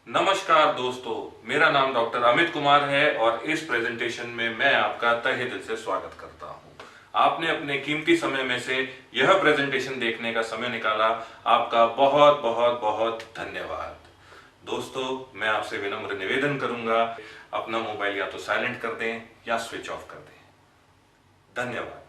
नमस्कार दोस्तों, मेरा नाम डॉक्टर अमित कुमार है और इस प्रेजेंटेशन में मैं आपका तहे दिल से स्वागत करता हूं। आपने अपने कीमती समय में से यह प्रेजेंटेशन देखने का समय निकाला, आपका बहुत बहुत बहुत धन्यवाद। दोस्तों, मैं आपसे विनम्र निवेदन करूंगा, अपना मोबाइल या तो साइलेंट कर दें या स्विच ऑफ कर दें। धन्यवाद।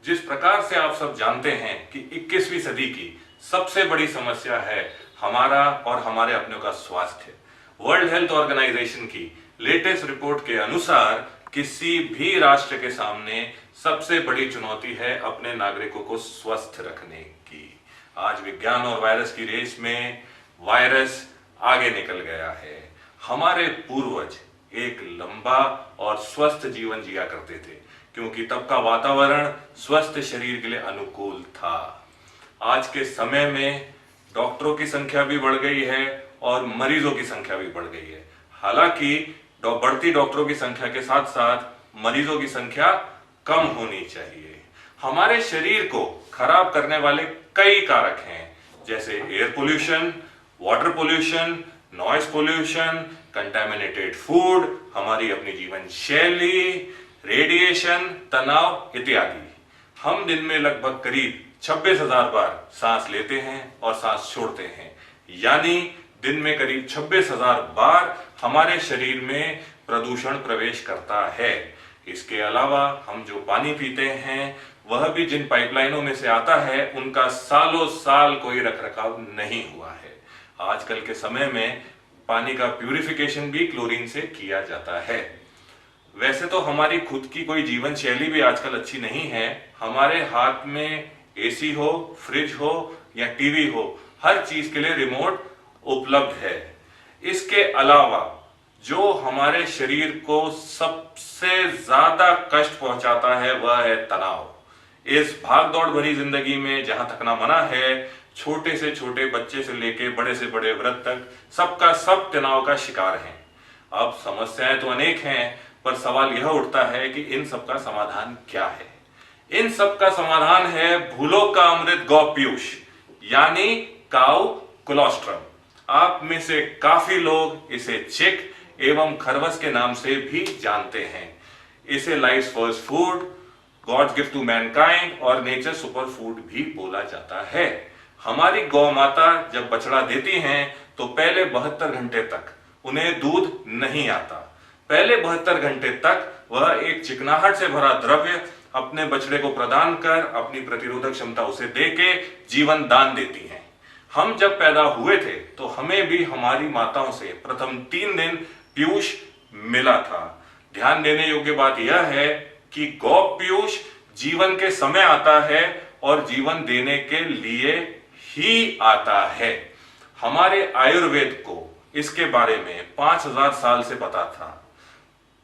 जिस प्रकार से आप सब जानते हैं कि 21वीं सदी की सबसे बड़ी समस्या है हमारा और हमारे अपनों का स्वास्थ्य। वर्ल्ड हेल्थ ऑर्गेनाइजेशन की लेटेस्ट रिपोर्ट के अनुसार किसी भी राष्ट्र के सामने सबसे बड़ी चुनौती है अपने नागरिकों को स्वस्थ रखने की। आज विज्ञान और वायरस की रेस में वायरस आगे निकल गया है। हमारे पूर्वज एक लंबा और स्वस्थ जीवन जिया करते थे क्योंकि तब का वातावरण स्वस्थ शरीर के लिए अनुकूल था। आज के समय में डॉक्टरों की संख्या भी बढ़ गई है और मरीजों की संख्या भी बढ़ गई है। हालांकि बढ़ती डॉक्टरों की संख्या के साथ साथ मरीजों की संख्या कम होनी चाहिए। हमारे शरीर को खराब करने वाले कई कारक हैं, जैसे air pollution, water pollution, noise pollution, contaminated food, हमारी अपनी जीवन शैली, रेडिएशन, तनाव इत्यादि। हम दिन में लगभग करीब 26,000 बार सांस लेते हैं और सांस छोड़ते हैं, यानी दिन में करीब 26,000 बार हमारे शरीर में प्रदूषण प्रवेश करता है। इसके अलावा हम जो पानी पीते हैं वह भी जिन पाइपलाइनों में से आता है उनका सालों साल कोई रखरखाव नहीं हुआ है। आजकल के समय में पानी का प्यूरिफिकेशन भी क्लोरीन से किया जाता है। वैसे तो हमारी खुद की कोई जीवन शैली भी आजकल अच्छी नहीं है। हमारे हाथ में एसी हो, फ्रिज हो या टीवी हो, हर चीज के लिए रिमोट उपलब्ध है। इसके अलावा जो हमारे शरीर को सबसे ज्यादा कष्ट पहुंचाता है वह है तनाव। इस भागदौड़ भरी जिंदगी में जहां थकना मना है, छोटे से छोटे बच्चे से लेके बड़े से बड़े वृद्ध तक सबका सब तनाव का शिकार है। अब समस्याएं तो अनेक हैं, पर सवाल यह उठता है कि इन सब का समाधान क्या है। इन सब का समाधान है भूलों का अमृत गौ पीयूष, यानी काउ कोलोस्ट्रम। आप में से काफी लोग इसे चिक एवं खरवस के नाम से भी जानते हैं। इसे life first food, God's gift to mankind और नेचर सुपर फूड भी बोला जाता है। हमारी गौ माता जब बछड़ा देती हैं तो पहले 72 घंटे तक उन्हें दूध नहीं आता। पहले 72 घंटे तक वह एक चिकनाहट से भरा द्रव्य अपने बछड़े को प्रदान कर अपनी प्रतिरोधक क्षमता उसे देके जीवन दान देती हैं। हम जब पैदा हुए थे तो हमें भी हमारी माताओं से प्रथम 3 दिन पीयूष मिला था। ध्यान देने योग्य बात यह है कि गौ पीयूष जीवन के समय आता है और जीवन देने के लिए ही आता है। हमारे आयुर्वेद को इसके बारे में 5000 साल से पता था।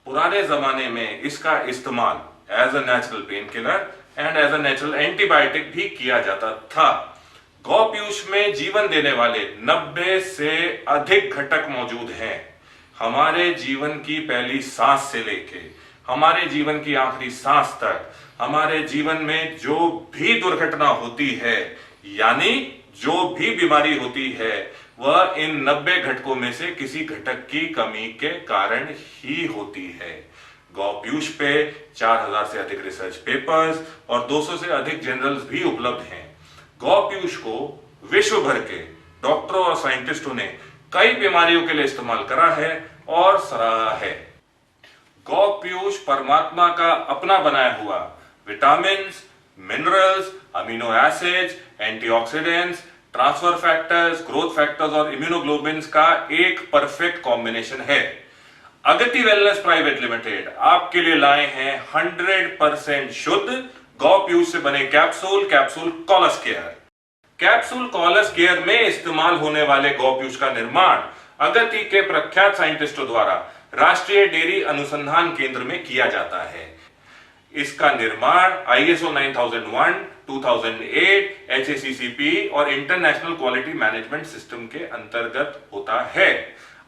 पुराने जमाने में इसका इस्तेमाल as a natural painkiller and as a natural antibiotic भी किया जाता था। गौ पीयूष में जीवन देने वाले 90 से अधिक घटक मौजूद हैं। हमारे जीवन की पहली सांस से लेके हमारे जीवन की आखिरी सांस तक हमारे जीवन में जो भी दुर्घटना होती है, यानी जो भी बीमारी होती है, वह इन 90 घटकों में से किसी घटक की कमी के कारण ही होती है। गौ पीयूष पे 4000 से अधिक रिसर्च पेपर्स और 200 से अधिक जर्नल्स भी उपलब्ध हैं। गौ पीयूष को विश्व भर के डॉक्टरों और साइंटिस्टों ने कई बीमारियों के लिए इस्तेमाल करा है और सराहा है। गौ पीयूष परमात्मा का अपना बनाया हुआ vitamins, minerals, amino acids, antioxidants, transfer factors, growth factors और इम्यूनोग्लोबिन्स का एक परफेक्ट कॉम्बिनेशन है। अगति वेलनेस प्राइवेट लिमिटेड आपके लिए लाए हैं 100% शुद्ध गौ पीयूष से बने capsule colos care. Capsule colos care में इस्तेमाल होने वाले गौ पीयूष का निर्माण अगति के प्रख्यात साइंटिस्टों द्वारा राष्ट्रीय डेयरी अनुसंधान केंद्र में किया जाता है। इसका निर्माण ISO 9001, 2008, HACCP और इंटरनेशनल क्वालिटी मैनेजमेंट सिस्टम के अंतर्गत होता है।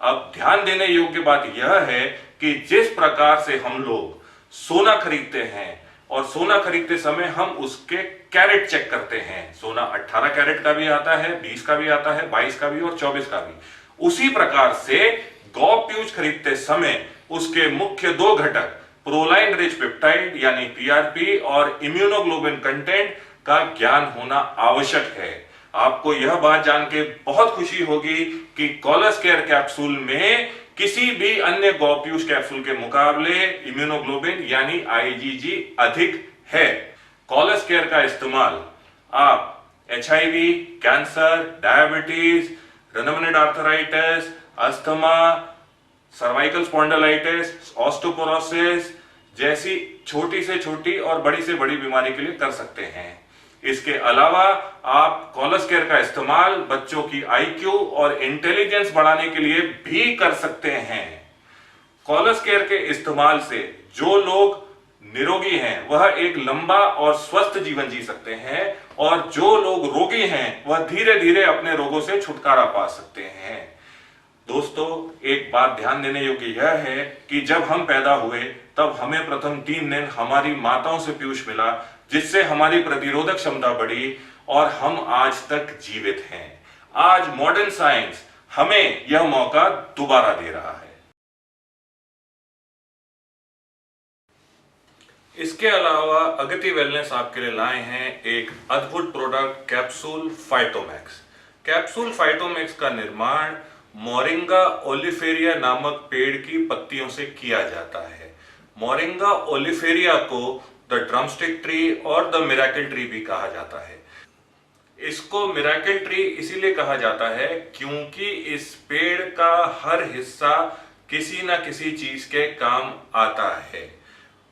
अब ध्यान देने योग्य बात यह है कि जिस प्रकार से हम लोग सोना खरीदते हैं और सोना खरीदते समय हम उसके कैरेट चेक करते हैं। सोना 18 कैरेट का भी आता है, 20 का भी आता है, 22 का भी और 24 का भी। उसी प्रकार से गौप्यूज खरीदते समय उसके मुख्य दो घटक प्रोलाइन रिच पेप्टाइड यानी पीआरपी और इम्यूनोग्लोबिन कंटेंट का ज्ञान होना आवश्यक है। आपको यह बात जान के बहुत खुशी होगी कि कॉलस केयर कैप्सूल में किसी भी अन्य गौप्यूज कैप्सूल के मुकाबले इम्यूनोग्लोबिन यानी आईजीजी अधिक है। कॉलस केयर का इस्तेमाल आप HIV, cancer, diabetes, rheumatoid arthritis, asthma, cervical spondylitis, osteoporosis जैसी छोटी से छोटी और बड़ी से बड़ी बीमारी के लिए कर सकते हैं। इसके अलावा आप कॉलस केयर का इस्तेमाल बच्चों की आईक्यू और इंटेलिजेंस बढ़ाने के लिए भी कर सकते हैं। कॉलस केयर के इस्तेमाल से जो लोग निरोगी हैं वह एक लंबा और स्वस्थ जीवन जी सकते हैं और जो लोग रोगी हैं वह धीरे धीरे अपने रोगों से छुटकारा पा सकते हैं। दोस्तों, एक बात ध्यान देने योग्य यह है कि जब हम पैदा हुए तब हमें प्रथम 3 दिन हमारी माताओं से पीयूष मिला, जिससे हमारी प्रतिरोधक क्षमता बढ़ी और हम आज तक जीवित हैं। आज मॉडर्न साइंस हमें यह मौका दोबारा दे रहा है। इसके अलावा अगति वेलनेस आपके लिए लाए हैं एक अद्भुत प्रोडक्ट कैप्सूल फाइटोमैक्स। कैप्सूल फाइटोमैक्स का निर्माण मोरिंगा ओलिफेरिया नामक पेड़ की पत्तियों से किया जाता है। मोरिंगा ओलिफेरिया को द ड्रमस्टिक ट्री और द मिरेकल ट्री भी कहा जाता है। इसको मिरेकल ट्री इसीलिए कहा जाता है क्योंकि इस पेड़ का हर हिस्सा किसी न किसी चीज के काम आता है।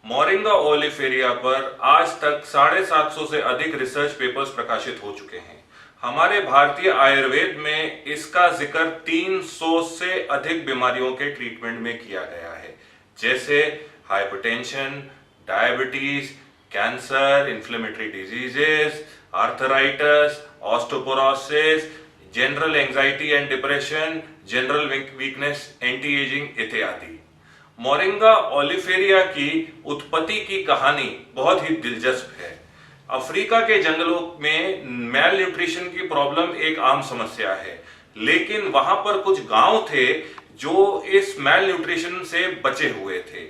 मोरिंगा ओलिफेरिया पर आज तक 750 से अधिक रिसर्च पेपर्स प्रकाशित हो चुके हैं। हमारे भारतीय आयुर्वेद में इसका जिक्र 300 से अधिक बीमारियों के ट्रीटमेंट में किया गया है, जैसे hypertension, diabetes, cancer, inflammatory diseases, arthritis, osteoporosis, general anxiety and depression, general weakness, anti ageing इत्यादि। मोरिंगा ओलिफेरिया की उत्पत्ति की कहानी बहुत ही दिलचस्प है। अफ्रीका के जंगलों में मेल न्यूट्रिशन की प्रॉब्लम एक आम समस्या है, लेकिन वहां पर कुछ गांव थे जो इस मेल न्यूट्रिशन से बचे हुए थे।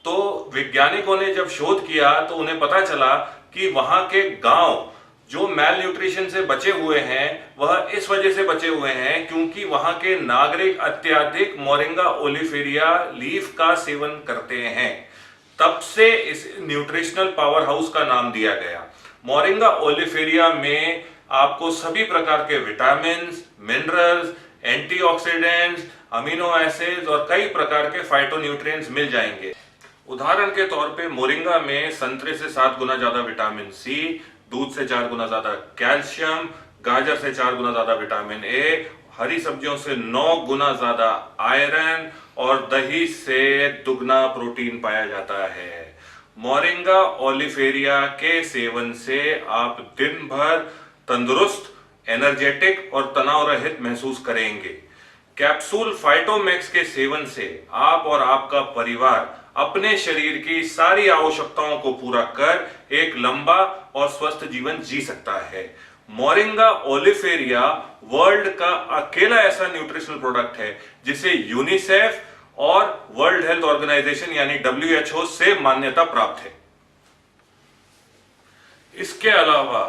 तो वैज्ञानिकों ने जब शोध किया तो उन्हें पता चला कि वहां के गांव जो मेल न्यूट्रिशन से बचे हुए हैं वह इस वजह से बचे हुए हैं क्योंकि वहां के नागरिक अत्यधिक मोरिंगा ओलिफेरिया लीफ का सेवन करते हैं। तब से इस न्यूट्रिशनल पावर हाउस का नाम दिया गया। मोरिंगा ओलिफेरिया में आपको सभी प्रकार के vitamins, minerals, antioxidants, amino acids और कई प्रकार के फाइटोन्यूट्रिएंट्स मिल जाएंगे। उदाहरण के तौर पे मोरिंगा में संतरे से 7 गुना ज्यादा विटामिन सी, दूध से 4 गुना ज्यादा कैल्शियम, गाजर से 4 गुना ज्यादा विटामिन ए, हरी सब्जियों से 9 गुना ज्यादा आयरन और दही से दुगना प्रोटीन पाया जाता है। मोरिंगा ओलिफेरिया के सेवन से आप दिन भर तंदुरुस्त, एनर्जेटिक और तनाव रहित महसूस करेंगे। कैप्सूल फाइटोमैक्स के सेवन से आप और आपका परिवार अपने शरीर की सारी आवश्यकताओं को पूरा कर एक लंबा और स्वस्थ जीवन जी सकता है। मोरिंगा ओलिफेरिया वर्ल्ड का अकेला ऐसा न्यूट्रिशनल प्रोडक्ट है जिसे यूनिसेफ और वर्ल्ड हेल्थ ऑर्गेनाइजेशन यानी WHO से मान्यता प्राप्त है। इसके अलावा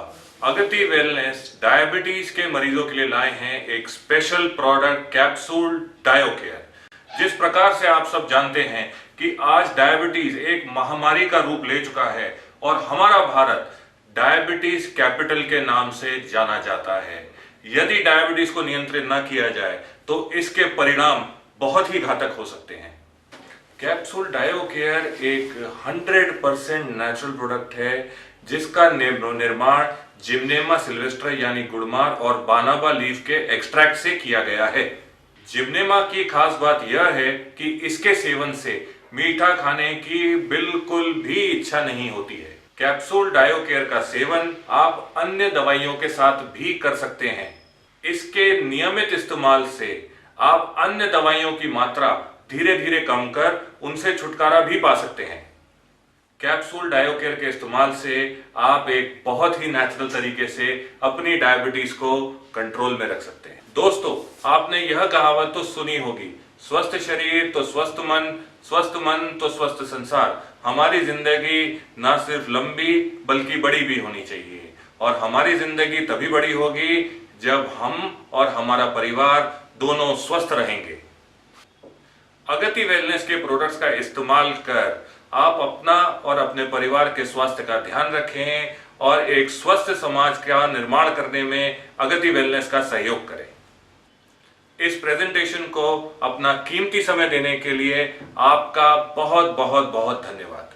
अगति वेलनेस डायबिटीज के मरीजों के लिए लाए हैं एक स्पेशल प्रोडक्ट कैप्सूल डायोकेयर। जिस प्रकार से आप सब जानते हैं कि आज डायबिटीज एक महामारी का रूप ले चुका है और हमारा भारत डायबिटीज कैपिटल के नाम से जाना जाता है। यदि डायबिटीज को नियंत्रित न किया जाए तो इसके परिणाम बहुत ही घातक हो सकते हैं। कैप्सूल डायोकेयर एक 100% नेचुरल प्रोडक्ट है जिसका निर्माण जिम्नेमा सिल्वेस्ट्रा यानी गुड़मार और बानाबा लीफ के एक्सट्रैक्ट से किया गया है। जिम्नेमा की खास बात यह है कि इसके सेवन से मीठा खाने की बिल्कुल भी इच्छा नहीं होती है। कैप्सूल डायोकेयर का सेवन आप अन्य दवाइयों के साथ भी कर सकते हैं। इसके नियमित इस्तेमाल से आप अन्य दवाइयों की मात्रा धीरे धीरे कम कर उनसे छुटकारा भी पा सकते हैं। कैप्सूल डायोकेयर के इस्तेमाल से आप एक बहुत ही नेचुरल तरीके से अपनी डायबिटीज को कंट्रोल में रख सकते हैं। दोस्तों, आपने यह कहावत तो सुनी होगी, स्वस्थ शरीर तो स्वस्थ मन तो स्वस्थ संसार। हमारी जिंदगी ना सिर्फ लंबी बल्कि बड़ी भी होनी चाहिए, और हमारी जिंदगी तभी बड़ी होगी जब हम और हमारा परिवार दोनों स्वस्थ रहेंगे। अगति वेलनेस के प्रोडक्ट्स का इस्तेमाल कर आप अपना और अपने परिवार के स्वास्थ्य का ध्यान रखें और एक स्वस्थ समाज का निर्माण करने में अगति वेलनेस का सहयोग करें। इस प्रेजेंटेशन को अपना कीमती समय देने के लिए आपका बहुत बहुत बहुत धन्यवाद।